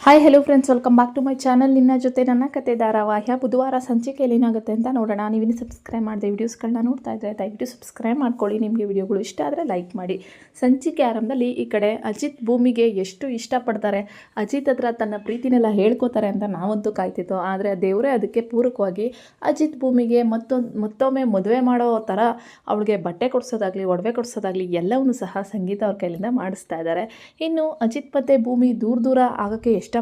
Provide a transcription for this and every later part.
Hi hello friends, welcome back to my channel. ನಿನ್ನ ಜೊತೆ ನನ್ನ ಕತೆ ಧಾರಾವಾಹ್ಯ ಬುಧವಾರ ಸಂಚಿಕೆಯಲ್ಲಿ ಏನಾಗುತ್ತೆ ಅಂತ ನೋಡೋಣ. ನೀವಿನ್ನು ಸಬ್ಸ್ಕ್ರೈಬ್ ಮಾಡಿದೆ ವೀಡಿಯೋಸ್ಗಳನ್ನ ನೋಡ್ತಾ ಇದ್ದರೆ ದಯವಿಟ್ಟು ಸಬ್ಸ್ಕ್ರೈಬ್ ಮಾಡ್ಕೊಳ್ಳಿ. ನಿಮಗೆ ವಿಡಿಯೋಗಳು ಇಷ್ಟ ಆದರೆ ಲೈಕ್ ಮಾಡಿ. ಸಂಚಿಕೆ ಆರಂಭದಲ್ಲಿ ಈ ಕಡೆ ಅಜಿತ್ ಭೂಮಿಗೆ ಎಷ್ಟು ಇಷ್ಟಪಡ್ತಾರೆ, ಅಜಿತ್ ಹತ್ರ ತನ್ನ ಪ್ರೀತಿನೆಲ್ಲ ಹೇಳ್ಕೋತಾರೆ ಅಂತ ನಾವಂತೂ ಕಾಯ್ತಿದ್ದೋ. ಆದರೆ ದೇವರೇ ಅದಕ್ಕೆ ಪೂರಕವಾಗಿ ಅಜಿತ್ ಭೂಮಿಗೆ ಮತ್ತೊಮ್ಮೆ ಮದುವೆ ಮಾಡೋ ಥರ ಅವಳಿಗೆ ಬಟ್ಟೆ ಕೊಡಿಸೋದಾಗಲಿ ಒಡವೆ ಕೊಡಿಸೋದಾಗಲಿ ಎಲ್ಲವನ್ನೂ ಸಹ ಸಂಗೀತ ಅವ್ರ ಕೈಲಿಂದ ಮಾಡಿಸ್ತಾ ಇದ್ದಾರೆ. ಇನ್ನು ಅಜಿತ್ ಮತ್ತು ಭೂಮಿ ದೂರ ಆಗೋಕ್ಕೆ ಎಷ್ಟೇ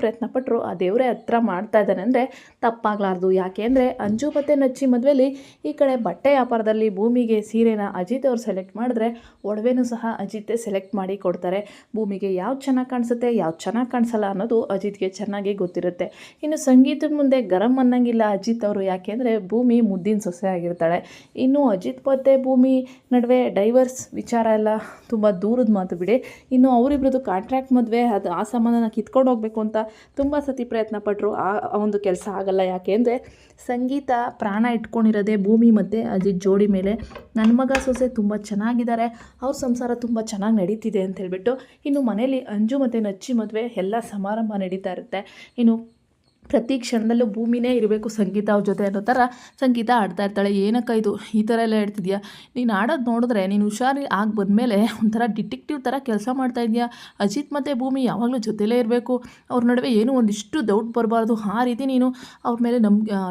ಪ್ರಯತ್ನ ಪಟ್ಟರು ಆ ದೇವರೇ ಹತ್ರ ಮಾಡ್ತಾ ಇದ್ದಾನೆ ಅಂದರೆ ತಪ್ಪಾಗಲಾರ್ದು. ಯಾಕೆ ಅಂದರೆ ಅಂಜು ಮತ್ತು ನಚ್ಚಿ ಮದುವೆಯಲ್ಲಿ ಈ ಕಡೆ ಬಟ್ಟೆ ವ್ಯಾಪಾರದಲ್ಲಿ ಭೂಮಿಗೆ ಸೀರೆನ ಅಜಿತ್ ಅವ್ರು ಸೆಲೆಕ್ಟ್ ಮಾಡಿದ್ರೆ ಒಡವೆನೂ ಸಹ ಅಜಿತ್ತೇ ಸೆಲೆಕ್ಟ್ ಮಾಡಿ ಕೊಡ್ತಾರೆ. ಭೂಮಿಗೆ ಯಾವ್ದು ಚೆನ್ನಾಗಿ ಕಾಣಿಸುತ್ತೆ ಯಾವ್ದು ಚೆನ್ನಾಗಿ ಕಾಣಿಸಲ್ಲ ಅನ್ನೋದು ಅಜಿತ್ಗೆ ಚೆನ್ನಾಗಿ ಗೊತ್ತಿರುತ್ತೆ. ಇನ್ನು ಸಂಗೀತದ ಮುಂದೆ ಗರಂ ಅನ್ನಂಗಿಲ್ಲ ಅಜಿತ್ ಅವರು, ಯಾಕೆಂದರೆ ಭೂಮಿ ಮುದ್ದಿನ ಸೊಸೆ ಆಗಿರ್ತಾಳೆ. ಇನ್ನು ಅಜಿತ್ ಮತ್ತು ಭೂಮಿ ನಡುವೆ ಡೈವರ್ಸ್ ವಿಚಾರ ಎಲ್ಲ ತುಂಬ ದೂರದ ಮಾತು ಬಿಡಿ. ಇನ್ನು ಅವರಿಬ್ರದ್ದು ಕಾಂಟ್ರಾಕ್ಟ್ ಮದುವೆ, ಅದು ಆ ಸಂಬಂಧನ ಕಿತ್ಕೊಂಡು ಹೋಗಬೇಕು ಅಂತ ತುಂಬ ಸತಿ ಪ್ರಯತ್ನ ಪಟ್ಟರು. ಆ ಒಂದು ಕೆಲಸ ಆಗಲ್ಲ. ಯಾಕೆ ಅಂದರೆ ಸಂಗೀತ ಪ್ರಾಣ ಇಟ್ಕೊಂಡಿರೋದೇ ಭೂಮಿ ಮತ್ತು ಅಜಿತ್ ಜೋಡಿ ಮೇಲೆ. ನನ್ನ ಮಗ ಸೊಸೆ ತುಂಬ ಚೆನ್ನಾಗಿದ್ದಾರೆ, ಅವ್ರ ಸಂಸಾರ ತುಂಬ ಚೆನ್ನಾಗಿ ನಡೀತಿದೆ ಅಂತ ಹೇಳ್ಬಿಟ್ಟು ಇನ್ನು ಮನೇಲಿ ಅಂಜು ಮತ್ತು ನಚ್ಚಿ ಮದುವೆ ಎಲ್ಲ ಸಮಾರಂಭ ನಡೀತಾ ಇರುತ್ತೆ. ಇನ್ನು ಪ್ರತಿ ಕ್ಷಣದಲ್ಲೂ ಭೂಮಿನೇ ಇರಬೇಕು ಸಂಗೀತ ಅವ್ರ ಜೊತೆ ಅನ್ನೋ ಥರ ಸಂಗೀತ ಆಡ್ತಾ ಇರ್ತಾಳೆ. ಏನಕ್ಕ ಇದು ಈ ಥರ ಎಲ್ಲ ಹೇಳ್ತಿದ್ಯಾ, ನೀನು ಆಡೋದು ನೋಡಿದ್ರೆ ನೀನು ಹುಷಾರಿ ಆಗಿ ಬಂದಮೇಲೆ ಒಂಥರ ಡಿಟೆಕ್ಟಿವ್ ಥರ ಕೆಲಸ ಮಾಡ್ತಾ ಇದೆಯಾ. ಅಜಿತ್ ಮತ್ತು ಭೂಮಿ ಯಾವಾಗಲೂ ಜೊತೆಲೇ ಇರಬೇಕು, ಅವ್ರ ನಡುವೆ ಏನೂ ಒಂದಿಷ್ಟು ಡೌಟ್ ಬರಬಾರ್ದು, ಆ ರೀತಿ ನೀನು ಅವ್ರ ಮೇಲೆ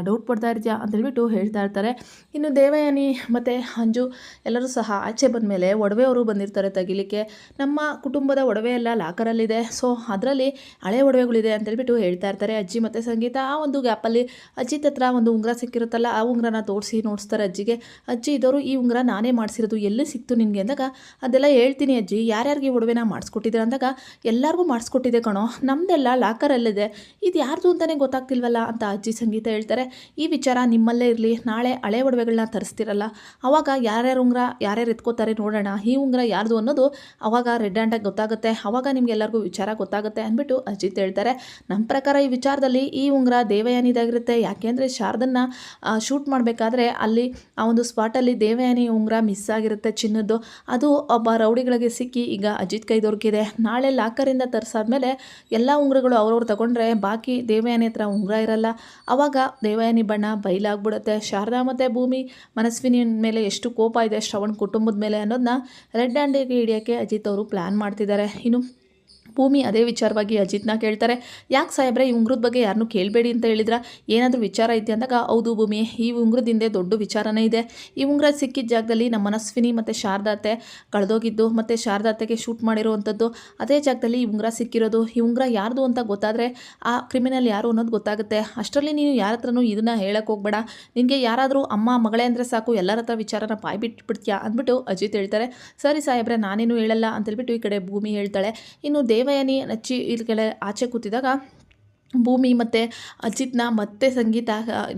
ಡೌಟ್ ಪಡ್ತಾ ಇರ್ತೀಯಾ ಅಂತೇಳ್ಬಿಟ್ಟು ಹೇಳ್ತಾ ಇರ್ತಾರೆ. ಇನ್ನು ದೇವಯಾನಿ ಮತ್ತು ಅಂಜು ಎಲ್ಲರೂ ಸಹ ಆಚೆ ಬಂದಮೇಲೆ ಒಡವೆಯವರು ಬಂದಿರ್ತಾರೆ ತೆಗಿಲಿಕ್ಕೆ. ನಮ್ಮ ಕುಟುಂಬದ ಒಡವೆ ಎಲ್ಲ ಲಾಕರಲ್ಲಿದೆ, ಸೊ ಅದರಲ್ಲಿ ಹಳೆ ಒಡವೆಗಳಿದೆ ಅಂತೇಳ್ಬಿಟ್ಟು ಹೇಳ್ತಾ ಇರ್ತಾರೆ ಅಜ್ಜಿ ಮತ್ತು ಸಂಗೀತ. ಆ ಒಂದು ಗ್ಯಾಪಲ್ಲಿ ಅಜಿತ್ ಹತ್ರ ಒಂದು ಉಂಗುರ ಸಿಕ್ಕಿರುತ್ತಲ್ಲ, ಆ ಉಂಗುರನ ನೋಡಿಸ್ತಾರೆ ಅಜ್ಜಿಗೆ. ಅಜ್ಜಿ ಇದವರು ಈ ಉಂಗುರ ನಾನೇ ಮಾಡಿಸಿರೋದು, ಎಲ್ಲಿ ಸಿಕ್ತು ನಿನಗೆ ಅಂದಾಗ ಅದೆಲ್ಲ ಹೇಳ್ತೀನಿ ಅಜ್ಜಿ, ಯಾರ್ಯಾರಿಗೆ ಒಡವೆನ ಮಾಡಿಸ್ಕೊಟ್ಟಿದ್ರೆ ಅಂದಾಗ ಎಲ್ಲರಿಗೂ ಮಾಡಿಸ್ಕೊಟ್ಟಿದೆ ಕಣೋ, ನಮ್ಮದೆಲ್ಲ ಲಾಕರಲ್ಲಿದೆ, ಇದು ಯಾರ್ದು ಅಂತಲೇ ಗೊತ್ತಾಗ್ತಿಲ್ವಲ್ಲ ಅಂತ ಅಜ್ಜಿ ಸಂಗೀತ ಹೇಳ್ತಾರೆ. ಈ ವಿಚಾರ ನಿಮ್ಮಲ್ಲೇ ಇರಲಿ, ನಾಳೆ ಹಳೆ ಒಡವೆಗಳನ್ನ ತರಿಸ್ತಿರಲ್ಲ ಅವಾಗ ಯಾರ್ಯಾರು ಉಂಗುರ ಯಾರ್ಯಾರು ಎತ್ಕೋತಾರೆ ನೋಡೋಣ, ಈ ಉಂಗುರ ಯಾರ್ದು ಅನ್ನೋದು ಅವಾಗ ರೆಡ್ ಹ್ಯಾಂಡಾಗಿ ಗೊತ್ತಾಗುತ್ತೆ, ಅವಾಗ ನಿಮ್ಗೆಲ್ಲರಿಗೂ ವಿಚಾರ ಗೊತ್ತಾಗುತ್ತೆ ಅಂದ್ಬಿಟ್ಟು ಅಜಿತ್ ಹೇಳ್ತಾರೆ. ನಮ್ಮ ಪ್ರಕಾರ ಈ ವಿಚಾರದಲ್ಲಿ ಈ ಉಂಗುರ ದೇವಯಾನಿದಾಗಿರುತ್ತೆ. ಯಾಕೆಂದರೆ ಶಾರದನ್ನ ಶೂಟ್ ಮಾಡಬೇಕಾದ್ರೆ ಅಲ್ಲಿ ಆ ಒಂದು ಸ್ಪಾಟಲ್ಲಿ ದೇವಯಾನಿ ಉಂಗುರ ಮಿಸ್ ಆಗಿರುತ್ತೆ ಚಿನ್ನದ್ದು. ಅದು ಒಬ್ಬ ರೌಡಿಗಳಿಗೆ ಸಿಕ್ಕಿ ಈಗ ಅಜಿತ್ ಕೈ ದೊರಕಿದೆ. ನಾಳೆ ಲಾಕರಿಂದ ತರಿಸಾದ್ಮೇಲೆ ಎಲ್ಲ ಉಂಗುರಗಳು ಅವ್ರವ್ರು ತಗೊಂಡ್ರೆ ಬಾಕಿ ದೇವಯಾನಿ ಹತ್ರ ಉಂಗುರ ಇರಲ್ಲ. ಆವಾಗ ದೇವಯಾನಿ ಬಣ್ಣ ಬಯಲಾಗ್ಬಿಡುತ್ತೆ. ಶಾರದಾ ಮತ್ತು ಭೂಮಿ ಮನಸ್ವಿನಿ ಮೇಲೆ ಎಷ್ಟು ಕೋಪ ಇದೆ ಶ್ರವಣ್ ಕುಟುಂಬದ ಮೇಲೆ ಅನ್ನೋದನ್ನ ರೆಡ್ ಹ್ಯಾಂಡಿಗೆ ಹಿಡಿಯೋಕ್ಕೆ ಅಜಿತ್ ಅವರು ಪ್ಲ್ಯಾನ್ ಮಾಡ್ತಿದ್ದಾರೆ. ಇನ್ನು ಭೂಮಿ ಅದೇ ವಿಚಾರವಾಗಿ ಅಜಿತ್ನ ಕೇಳ್ತಾರೆ, ಯಾಕೆ ಸಾಹೇಬ್ರೆ ಈ ಉಂಗುರದ ಬಗ್ಗೆ ಯಾರನ್ನೂ ಕೇಳಬೇಡಿ ಅಂತ ಹೇಳಿದ್ರ, ಏನಾದರೂ ವಿಚಾರ ಐತೆ ಅಂದಾಗ ಹೌದು ಭೂಮಿ, ಈ ಉಂಗುರದ ಹಿಂದೆ ದೊಡ್ಡ ವಿಚಾರನೇ ಇದೆ. ಈ ಉಂಗುರ ಸಿಕ್ಕಿದ ಜಾಗದಲ್ಲಿ ನಮ್ಮ ಮನಸ್ವಿನಿ ಮತ್ತು ಶಾರದಾತೆ ಕಳೆದೋಗಿದ್ದು ಮತ್ತು ಶಾರದಾತೆಗೆ ಶೂಟ್ ಮಾಡಿರುವಂಥದ್ದು ಅದೇ ಜಾಗದಲ್ಲಿ ಈ ಉಂಗುರ ಸಿಕ್ಕಿರೋದು. ಈ ಉಂಗುರ ಯಾರ್ದು ಅಂತ ಗೊತ್ತಾದರೆ ಆ ಕ್ರಿಮಿನಲ್ ಯಾರು ಅನ್ನೋದು ಗೊತ್ತಾಗುತ್ತೆ. ಅಷ್ಟರಲ್ಲಿ ನೀನು ಯಾರ ಹತ್ರನೂ ಇದನ್ನು ಹೇಳಕ್ಕೆ ಹೋಗ್ಬೇಡ, ನಿನಗೆ ಯಾರಾದರೂ ಅಮ್ಮ ಮಗಳೇ ಅಂದರೆ ಸಾಕು ಎಲ್ಲರ ಹತ್ರ ವಿಚಾರನ ಬಾಯ್ಬಿಟ್ಬಿಡ್ತೀಯಾ ಅಂದ್ಬಿಟ್ಟು ಅಜಿತ್ ಹೇಳ್ತಾರೆ. ಸರಿ ಸಾಹೇಬ್ರೆ ನಾನೇನು ಹೇಳಲ್ಲ ಅಂತೇಳ್ಬಿಟ್ಟು ಈ ಕಡೆ ಭೂಮಿ ಹೇಳ್ತಾಳೆ. ಇನ್ನು ದೇವಯಾನಿ ನಚ್ಚಿ ಇಲ್ಲಿ ಆಚೆ ಕೂತಿದಾಗ ಭೂಮಿ ಮತ್ತು ಅಜಿತ್ನ ಮತ್ತೆ ಸಂಗೀತ,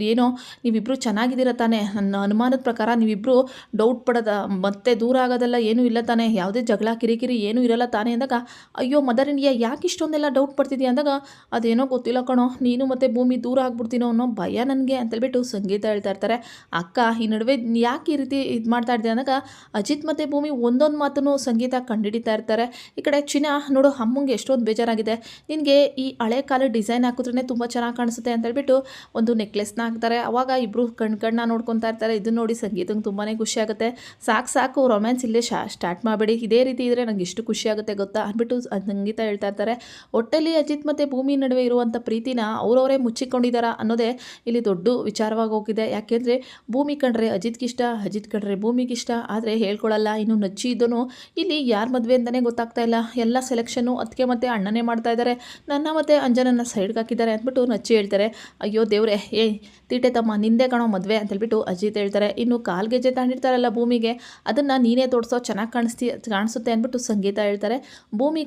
ಏನೋ ನೀವಿಬ್ಬರು ಚೆನ್ನಾಗಿದ್ದೀರ ತಾನೆ, ನನ್ನ ಅನುಮಾನದ ಪ್ರಕಾರ ನೀವಿಬ್ಬರು ಡೌಟ್ ಪಡೋದ ಮತ್ತೆ ದೂರ ಆಗೋದೆಲ್ಲ ಏನೂ ಇಲ್ಲ ತಾನೆ, ಯಾವುದೇ ಜಗಳ ಕಿರಿಕಿರಿ ಏನೂ ಇರಲ್ಲ ತಾನೆ ಅಂದಾಗ, ಅಯ್ಯೋ ಮದರ್ ಇಂಡಿಯಾ ಯಾಕೆ ಇಷ್ಟೊಂದೆಲ್ಲ ಡೌಟ್ ಪಡ್ತಿದ್ಯಾ ಅಂದಾಗ, ಅದೇನೋ ಗೊತ್ತಿಲ್ಲ ಕಣೋ, ನೀನು ಮತ್ತು ಭೂಮಿ ದೂರ ಆಗ್ಬಿಡ್ತೀನೋ ಅನ್ನೋ ಭಯ ನನಗೆ ಅಂತೇಳ್ಬಿಟ್ಟು ಸಂಗೀತ ಹೇಳ್ತಾ ಇರ್ತಾರೆ. ಅಕ್ಕ ಈ ನಡುವೆ ಯಾಕೆ ಈ ರೀತಿ ಇದು ಮಾಡ್ತಾ ಇದ್ದೆ ಅಂದಾಗ ಅಜಿತ್ ಮತ್ತು ಭೂಮಿ ಒಂದೊಂದು ಮಾತನ್ನು ಸಂಗೀತ ಕಂಡುಹಿಡಿತಾ ಇರ್ತಾರೆ. ಈ ಕಡೆ ಚಿನ್ನ ನೋಡು, ಅಮ್ಮಂಗೆ ಎಷ್ಟೊಂದು ಬೇಜಾರಾಗಿದೆ, ನಿನಗೆ ಈ ಹಳೆ ಕಾಲ ಡಿಸೈನ್ ಹಾಕಿದ್ರೇ ತುಂಬ ಚೆನ್ನಾಗಿ ಕಾಣಿಸುತ್ತೆ ಅಂತ ಹೇಳ್ಬಿಟ್ಟು ಒಂದು ನೆಕ್ಲೆಸ್ನ ಹಾಕ್ತಾರೆ. ಅವಾಗ ಇಬ್ಬರು ಕಣ್ಣ ನೋಡ್ಕೊತಾ ಇರ್ತಾರೆ. ಇದನ್ನು ನೋಡಿ ಸಂಗೀತಂಗೆ ತುಂಬಾ ಖುಷಿ ಆಗುತ್ತೆ. ಸಾಕು ರೊಮ್ಯಾನ್ಸ್ ಇಲ್ಲೇ ಸ್ಟಾರ್ಟ್ ಮಾಡಬೇಡಿ, ಇದೇ ರೀತಿ ಇದ್ದರೆ ನಂಗೆ ಎಷ್ಟು ಖುಷಿ ಆಗುತ್ತೆ ಗೊತ್ತಾ ಅಂದ್ಬಿಟ್ಟು ಸಂಗೀತ ಹೇಳ್ತಾ ಇರ್ತಾರೆ. ಒಟ್ಟಲ್ಲಿ ಅಜಿತ್ ಮತ್ತು ಭೂಮಿ ನಡುವೆ ಇರುವಂಥ ಪ್ರೀತಿನ ಅವರವರೇ ಮುಚ್ಚಿಕೊಂಡಿದ್ದಾರಾ ಅನ್ನೋದೇ ಇಲ್ಲಿ ದೊಡ್ಡ ವಿಚಾರವಾಗಿ ಹೋಗಿದೆ. ಯಾಕೆಂದರೆ ಭೂಮಿ ಕಂಡ್ರೆ ಅಜಿತ್ಗಿಷ್ಟ, ಅಜಿತ್ ಕಂಡ್ರೆ ಭೂಮಿಗಿಷ್ಟ, ಆದರೆ ಹೇಳ್ಕೊಳ್ಳಲ್ಲ. ಇನ್ನು ನಚ್ಚಿ ಇದ್ದನು ಇಲ್ಲಿ ಯಾರ ಮದುವೆ ಅಂತಲೇ ಗೊತ್ತಾಗ್ತಾ ಇಲ್ಲ, ಎಲ್ಲ ಸೆಲೆಕ್ಷನ್ನು ಅದಕ್ಕೆ ಮತ್ತು ಅಣ್ಣನೇ ಮಾಡ್ತಾ ಇದ್ದಾರೆ, ನನ್ನ ಮತ್ತು ಅಂಜನನ್ನ ಸೈಡ್ಗೆ ಹಾಕಿದ್ದಾರೆ ಅಂದ್ಬಿಟ್ಟು ನಚ್ಚಿ ಹೇಳ್ತಾರೆ. ಅಯ್ಯೋ ದೇವ್ರೆ, ತೀಟೆ ತಮ್ಮ ನಿಂದೆ ಕಣೋ ಮದುವೆ ಅಂತೇಳ್ಬಿಟ್ಟು ಅಜಿತ್ ಹೇಳ್ತಾರೆ. ಇನ್ನು ಕಾಲ್ಗೆಜ್ಜೆ ತಾಂಡಿರ್ತಾರಲ್ಲ ಭೂಮಿಗೆ, ಅದನ್ನು ನೀನೇ ತೋರಿಸೋ ಚೆನ್ನಾಗಿ ಕಾಣಿಸುತ್ತೆ ಅಂದ್ಬಿಟ್ಟು ಸಂಗೀತ ಹೇಳ್ತಾರೆ. ಭೂಮಿ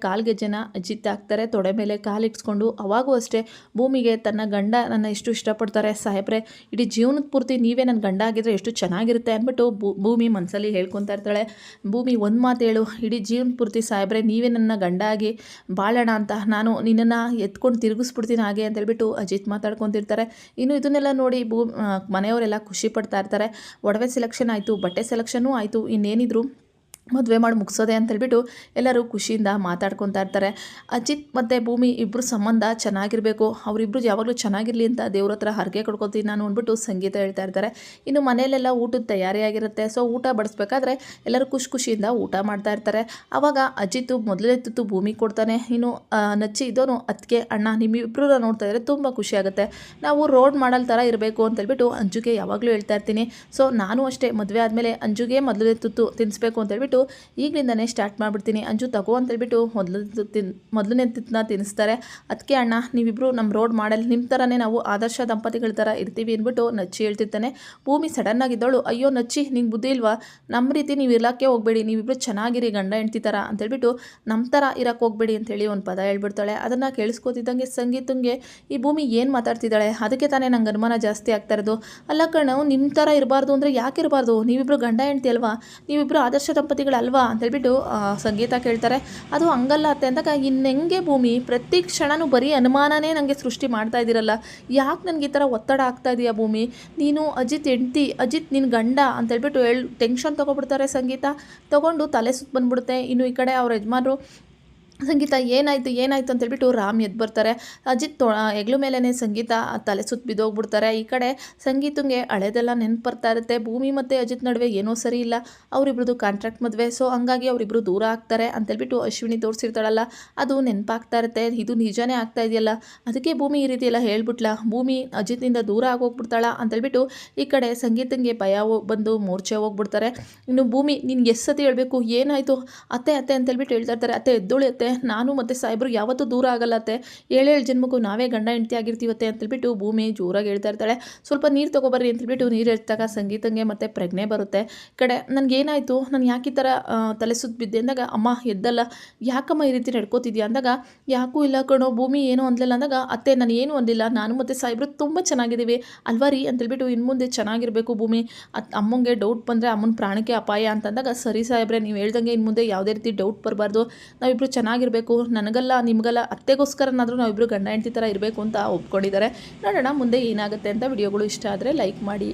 ಕಾಲ್ಗೆಜ್ಜೆನ ಅಜಿತ್ ಹಾಕ್ತಾರೆ, ತೊಡೆ ಮೇಲೆ ಕಾಲಿಡ್ಸ್ಕೊಂಡು. ಅವಾಗೂ ಅಷ್ಟೇ ಭೂಮಿಗೆ ತನ್ನ ಗಂಡ ನನ್ನ ಎಷ್ಟು ಇಷ್ಟಪಡ್ತಾರೆ ಸಾಹೇಬ್ರೆ, ಇಡೀ ಜೀವನದ ಪೂರ್ತಿ ನೀವೇ ನನ್ನ ಗಂಡ ಆಗಿದ್ರೆ ಎಷ್ಟು ಚೆನ್ನಾಗಿರುತ್ತೆ ಅಂದ್ಬಿಟ್ಟು ಭೂಮಿ ಮನಸ್ಸಲ್ಲಿ ಹೇಳ್ಕೊತಾ ಇರ್ತಾಳೆ. ಭೂಮಿ ಒಂದು ಮಾತು ಹೇಳು, ಇಡೀ ಜೀವನ ಪೂರ್ತಿ ಸಾಹೇಬ್ರೆ ನೀವೇ ನನ್ನ ಗಂಡ ಆಗಿ ಬಾಳೋಣ ಅಂತ ನಾನು ನಿನ್ನನ್ನು ಎತ್ಕೊಂಡು ತಿರುಗಿಸ್ಬಿಡ್ತೀನಿ ಹಾಗೆ ಅಂತೇಳ್ಬಿಟ್ಟು ಅಜಿತ್ ಮಾತಾಡ್ಕೊತಿರ್ತಾರೆ. ಇನ್ನು ಇದನ್ನೆಲ್ಲ ನೋಡಿ ಮನೆಯವರೆಲ್ಲ ಖುಷಿ ಪಡ್ತಾ ಇರ್ತಾರೆ. ಒಡವೆ ಸೆಲೆಕ್ಷನ್ ಆಯಿತು, ಬಟ್ಟೆ ಸೆಲೆಕ್ಷನ್ನೂ ಆಯಿತು, ಇನ್ನೇನಿದ್ರು ಮದುವೆ ಮಾಡಿ ಮುಗಿಸೋದೆ ಅಂತೇಳ್ಬಿಟ್ಟು ಎಲ್ಲರೂ ಖುಷಿಯಿಂದ ಮಾತಾಡ್ಕೊತಾ ಇರ್ತಾರೆ. ಅಜಿತ್ ಮತ್ತು ಭೂಮಿ ಇಬ್ಬರು ಸಂಬಂಧ ಚೆನ್ನಾಗಿರಬೇಕು, ಅವರಿಬ್ಬರು ಯಾವಾಗಲೂ ಚೆನ್ನಾಗಿರಲಿ ಅಂತ ದೇವ್ರ ಹತ್ರ ಹರಕೆ ಕೊಡ್ಕೊತೀನಿ ನಾನು ಅಂದ್ಬಿಟ್ಟು ಸಂಗೀತ ಹೇಳ್ತಾ ಇರ್ತಾರೆ. ಇನ್ನು ಮನೆಯಲ್ಲೆಲ್ಲ ಊಟದ ತಯಾರಿಯಾಗಿರುತ್ತೆ. ಸೊ ಊಟ ಬಡಿಸ್ಬೇಕಾದ್ರೆ ಎಲ್ಲರೂ ಖುಷಿಯಿಂದ ಊಟ ಮಾಡ್ತಾ ಇರ್ತಾರೆ. ಆವಾಗ ಅಜಿತ್ ಮೊದಲನೇ ತುತ್ತು ಭೂಮಿ ಕೊಡ್ತಾನೆ. ಇನ್ನು ನಚ್ಚಿ ಇದೋನು ಅದಕ್ಕೆ ಅಣ್ಣ ನಿಮ್ಮಿಬ್ಬರು ನೋಡ್ತಾ ಇದ್ರೆ ತುಂಬ ಖುಷಿಯಾಗುತ್ತೆ, ನಾವು ರೋಡ್ ಮಾಡಲ್ ಥರ ಇರಬೇಕು ಅಂತೇಳ್ಬಿಟ್ಟು ಅಂಜುಗೆ ಯಾವಾಗಲೂ ಹೇಳ್ತಾ ಇರ್ತೀನಿ. ಸೊ ನಾನು ಅಷ್ಟೇ ಮದುವೆ ಆದಮೇಲೆ ಅಂಜುಗೆ ಮೊದಲನೇ ತುತ್ತು ತಿನ್ನಿಸ್ಬೇಕು ಅಂತೇಳ್ಬಿಟ್ಟು ಈಗಲಿಂದನೇ ಸ್ಟಾರ್ಟ್ ಮಾಡಿಬಿಡ್ತೀನಿ. ಅಂಜು ತಗೋ ಅಂತೇಳ್ಬಿಟ್ಟು ಮೊದಲನೇ ತುತ್ತನ್ನ ತಿನ್ನಿಸ್ತಾರೆ. ಅದಕ್ಕೆ ಅಣ್ಣ ನೀವಿಬ್ಬರು ನಮ್ಮ ರೋಡ್ ಮಾಡಲ್ ನಿಮ್ಮ ಥರನೇ ನಾವು ಆದರ್ಶ ದಂಪತಿಗಳ ಥರ ಇರ್ತೀವಿ ಅಂದ್ಬಿಟ್ಟು ನಚ್ಚಿ ಹೇಳ್ತಿರ್ತಾನೆ. ಭೂಮಿ ಸಡನ್ನಾಗಿದ್ದವಳು, ಅಯ್ಯೋ ನಚ್ಚಿ ನಿಂಗೆ ಬುದ್ಧಿ ಇಲ್ವಾ, ನಮ್ಮ ರೀತಿ ನೀವು ಇರ್ಲಕ್ಕೆ ಹೋಗಬೇಡಿ, ನೀವಿಬ್ಬರು ಚೆನ್ನಾಗಿರಿ ಗಂಡ ಹೆಂಡ್ತಿ ಥರ ಅಂತೇಳ್ಬಿಟ್ಟು ನಮ್ಮ ಥರ ಇರೋಕ್ಕೆ ಹೋಗಬೇಡಿ ಅಂತೇಳಿ ಒಂದು ಪದ ಹೇಳ್ಬಿಡ್ತಾಳೆ. ಅದನ್ನು ಕೇಳಿಸ್ಕೊತಿದ್ದಂಗೆ ಸಂಗೀತಂಗೆ ಈ ಭೂಮಿ ಏನು ಮಾತಾಡ್ತಿದ್ದಾಳೆ, ಅದಕ್ಕೆ ತಾನೇ ನಂಗೆ ಅನುಮಾನ ಜಾಸ್ತಿ ಆಗ್ತಾ ಇರೋದು. ಅಲ್ಲ ಕಣೋ ನಿಮ್ಮ ಥರ ಇರಬಾರ್ದು ಅಂದರೆ ಯಾಕೆ ಇರಬಾರ್ದು, ನೀವಿಬ್ಬರು ಗಂಡ ಹೆಂಡ್ತಿ ಅಲ್ವಾ, ನೀವಿಬ್ಬರು ಆದರ್ಶ ದಂಪತಿಗಳಲ್ವಾ ಅಂತೇಳ್ಬಿಟ್ಟು ಸಂಗೀತ ಕೇಳ್ತಾರೆ. ಅದು ಹಂಗಲ್ಲ ಅತ್ತೆ ಅಂದಾಗ, ಇನ್ನೆಂಗೆ ಭೂಮಿ ಪ್ರತಿ ಕ್ಷಣನೂ ಬರೀ ಅನುಮಾನನೇ ನನಗೆ ಸೃಷ್ಟಿ ಮಾಡ್ತಾ ಇದ್ದೀರಲ್ಲ, ಯಾಕೆ ನನಗೆ ಈ ಥರ ಒತ್ತಡ ಆಗ್ತಾ ಇದೆಯಾ ಭೂಮಿ, ನೀನು ಅಜಿತ್ ಹೆಂಡ್ತಿ, ಅಜಿತ್ ನಿನ್ನ ಗಂಡ ಅಂತೇಳ್ಬಿಟ್ಟು ಟೆನ್ಷನ್ ತೊಗೊಬಿಡ್ತಾರೆ. ಸಂಗೀತ ತೊಗೊಂಡು ತಲೆ ಸುತ್ತ ಬಂದ್ಬಿಡುತ್ತೆ. ಇನ್ನು ಈ ಕಡೆ ಅವ್ರ ಯಜಮಾನರು ಸಂಗೀತ ಏನಾಯಿತು ಅಂತೇಳ್ಬಿಟ್ಟು ರಾಮ್ ಎದ್ದು ಬರ್ತಾರೆ. ಅಜಿತ್ ಹೆಗ್ಲು ಮೇಲೇ ಸಂಗೀತ ತಲೆ ಸುತ್ತ ಬಿದ್ದೋಗ್ಬಿಡ್ತಾರೆ. ಈ ಕಡೆ ಸಂಗೀತಂಗೆ ಹಳೆದೆಲ್ಲ ನೆನಪು ಬರ್ತಾ ಇರುತ್ತೆ. ಭೂಮಿ ಮತ್ತು ಅಜಿತ್ ನಡುವೆ ಏನೋ ಸರಿ ಇಲ್ಲ, ಅವರಿಬ್ರದ್ದು ಕಾಂಟ್ರಾಕ್ಟ್ ಮದುವೆ, ಸೊ ಹಂಗಾಗಿ ಅವರಿಬ್ಬರು ದೂರ ಆಗ್ತಾರೆ ಅಂತೇಳ್ಬಿಟ್ಟು ಅಶ್ವಿನಿ ತೋರಿಸಿರ್ತಾಳಲ್ಲ ಅದು ನೆನಪಾಗ್ತಾ ಇರುತ್ತೆ. ಇದು ನಿಜನೇ ಆಗ್ತಾ ಇದೆಯಲ್ಲ, ಅದಕ್ಕೆ ಭೂಮಿ ಈ ರೀತಿ ಎಲ್ಲ ಹೇಳ್ಬಿಟ್ಲ, ಭೂಮಿ ಅಜಿತ್ನಿಂದ ದೂರ ಆಗೋಗ್ಬಿಡ್ತಾಳ ಅಂತೇಳ್ಬಿಟ್ಟು ಈ ಕಡೆ ಸಂಗೀತಂಗೆ ಭಯ ಬಂದು ಮೂರ್ಛೆ ಹೋಗ್ಬಿಡ್ತಾರೆ. ಇನ್ನು ಭೂಮಿ ನಿನ್ಗೆ ಎಷ್ಟು ಸತಿ ಹೇಳಬೇಕು, ಏನಾಯಿತು ಅತ್ತೆ ಅಂತೇಳ್ಬಿಟ್ಟು ಹೇಳ್ತಾ ಇರ್ತಾರೆ. ಅತ್ತೆ ಎದ್ದೋಳಿ ಅತ್ತೆ, ನಾನು ಮತ್ತು ಸಾಹೇಬ್ರು ಯಾವತ್ತೂ ದೂರ ಆಗಲ್ಲತ್ತೆ, 7 ಜನ್ಮಕ್ಕೂ ನಾವೇ ಗಂಡ ಹೆಂಡ್ತಿ ಆಗಿರ್ತೀವತ್ತೆ ಅಂತೇಳ್ಬಿಟ್ಟು ಭೂಮಿ ಜೋರಾಗಿ ಹೇಳ್ತಾ ಇರ್ತಾಳೆ. ಸ್ವಲ್ಪ ನೀರು ತೊಗೊಬರ್ರಿ ಅಂತೇಳ್ಬಿಟ್ಟು ನೀರು ಎತ್ತಾಗ ಸಂಗೀತಂಗೆ ಮತ್ತು ಪ್ರಜ್ಞೆ ಬರುತ್ತೆ. ಈ ಕಡೆ ನನಗೇನಾಯಿತು, ನಾನು ಯಾಕೆ ಈ ಥರ ತಲೆ ಸುತ್ತ ಬಿದ್ದೆ ಅಂದಾಗ, ಅಮ್ಮ ಎದ್ದಲ್ಲ, ಯಾಕಮ್ಮ ಈ ರೀತಿ ನಡ್ಕೋತಿದ್ಯಾ ಅಂದಾಗ, ಯಾಕೂ ಇಲ್ಲ ಕಣೋ ಭೂಮಿ ಏನೋ ಅಂದ್ಲಿಲ್ಲ ಅಂದಾಗ, ಅತ್ತೆ ನಾನು ಏನೂ ಅಂದಿಲ್ಲ, ನಾನು ಮತ್ತು ಸಾಹೇಬ್ರು ತುಂಬ ಚೆನ್ನಾಗಿದ್ದೀವಿ ಅಲ್ವಾ ರೀ ಅಂತೇಳ್ಬಿಟ್ಟು ಇನ್ನು ಮುಂದೆ ಚೆನ್ನಾಗಿರಬೇಕು ಭೂಮಿ, ಅಮ್ಮಂಗೆ ಡೌಟ್ ಬಂದರೆ ಅಮ್ಮನ ಪ್ರಾಣಕ್ಕೆ ಅಪಾಯ ಅಂತಂದಾಗ, ಸರಿ ಸಾಹೇಬ್ರೆ ನೀವು ಹೇಳ್ದಂಗೆ ಇನ್ನು ಮುಂದೆ ಯಾವುದೇ ರೀತಿ ಡೌಟ್ ಬರಬಾರ್ದು, ನಾವಿಬ್ಬರು ಚೆನ್ನಾಗಿರಬೇಕು, ನನಗಲ್ಲ ನಿಮಗಲ್ಲ ಅತ್ತೆಗೋಸ್ಕರನಾದರೂ ನಾವಿಬ್ಬರು ಗಂಡ ಹೆಂಡ್ತಿ ಥರ ಇರಬೇಕು ಅಂತ ಒಪ್ಕೊಂಡಿದ್ದಾರೆ. ನೋಡೋಣ ಮುಂದೆ ಏನಾಗುತ್ತೆ ಅಂತ. ವಿಡಿಯೋಗಳು ಇಷ್ಟ ಆದರೆ ಲೈಕ್ ಮಾಡಿ.